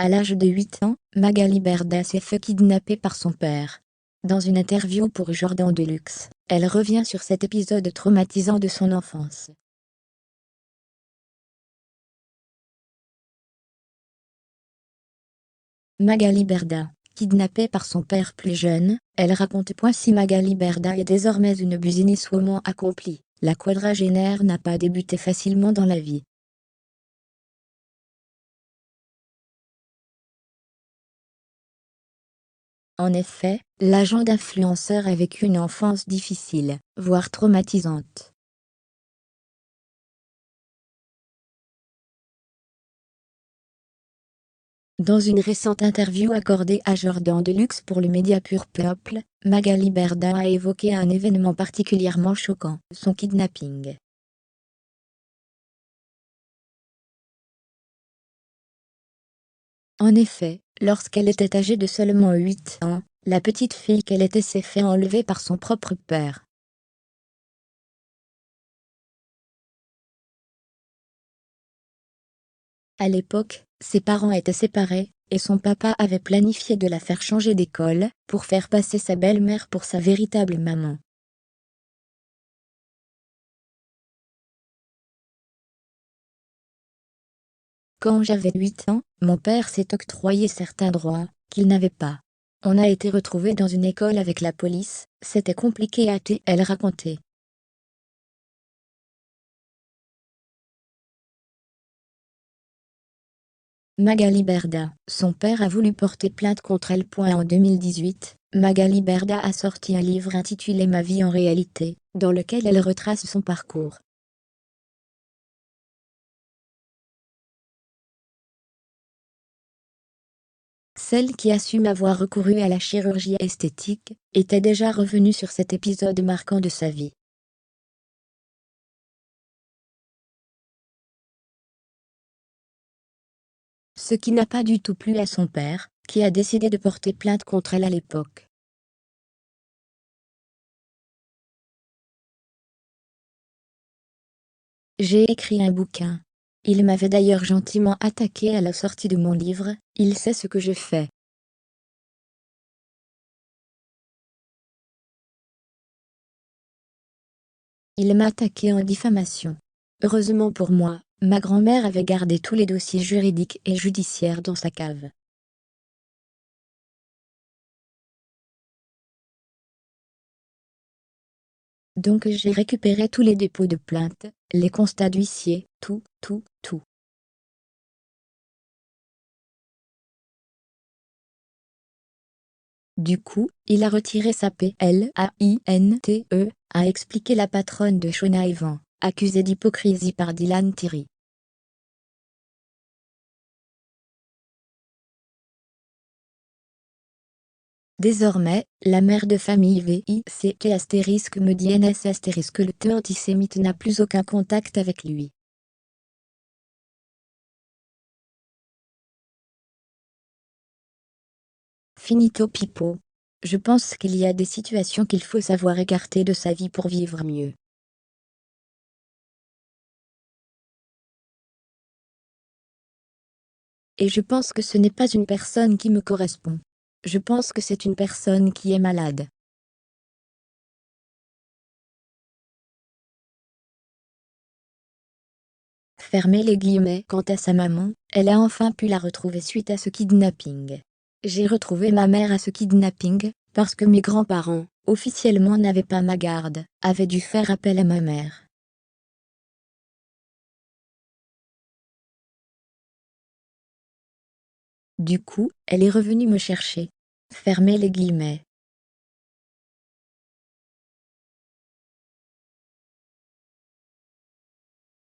À l'âge de 8 ans, Magali Berda s'est fait kidnapper par son père. Dans une interview pour Jordan Deluxe, elle revient sur cet épisode traumatisant de son enfance. Magali Berda, kidnappée par son père plus jeune, elle raconte. Si Magali Berda est désormais une businesswoman accomplie, la quadragénaire n'a pas débuté facilement dans la vie. En effet, l'agent d'influenceur a vécu une enfance difficile, voire traumatisante. Dans une récente interview accordée à Jordan Deluxe pour le média Pur Peuple, Magali Berda a évoqué un événement particulièrement choquant, son kidnapping. En effet, lorsqu'elle était âgée de seulement 8 ans, la petite fille qu'elle était s'est fait enlever par son propre père. À l'époque, ses parents étaient séparés, et son papa avait planifié de la faire changer d'école, pour faire passer sa belle-mère pour sa véritable maman. Quand j'avais 8 ans, mon père s'est octroyé certains droits qu'il n'avait pas. On a été retrouvés dans une école avec la police, c'était compliqué a-t-elle raconté. Magali Berda, son père a voulu porter plainte contre elle. En 2018, Magali Berda a sorti un livre intitulé Ma vie en réalité, dans lequel elle retrace son parcours. Celle qui assume avoir recouru à la chirurgie esthétique, était déjà revenue sur cet épisode marquant de sa vie. Ce qui n'a pas du tout plu à son père, qui a décidé de porter plainte contre elle à l'époque. J'ai écrit un bouquin. Il m'avait d'ailleurs gentiment attaqué à la sortie de mon livre, il sait ce que je fais. Il m'a attaqué en diffamation. Heureusement pour moi, ma grand-mère avait gardé tous les dossiers juridiques et judiciaires dans sa cave. Donc j'ai récupéré tous les dépôts de plainte, les constats d'huissier, tout. Du coup, il a retiré sa plainte, a expliqué la patronne de Shona Evan, accusée d'hypocrisie par Dylan Thierry. Désormais, la mère de famille VICK me dit NS que le T antisémite n'a plus aucun contact avec lui. Finito Pipo. Je pense qu'il y a des situations qu'il faut savoir écarter de sa vie pour vivre mieux. Et je pense que ce n'est pas une personne qui me correspond. Je pense que c'est une personne qui est malade. Fermez les guillemets. Quant à sa maman, elle a enfin pu la retrouver suite à ce kidnapping. J'ai retrouvé ma mère à ce kidnapping, parce que mes grands-parents, officiellement n'avaient pas ma garde, avaient dû faire appel à ma mère. Du coup, elle est revenue me chercher. Fermez les guillemets.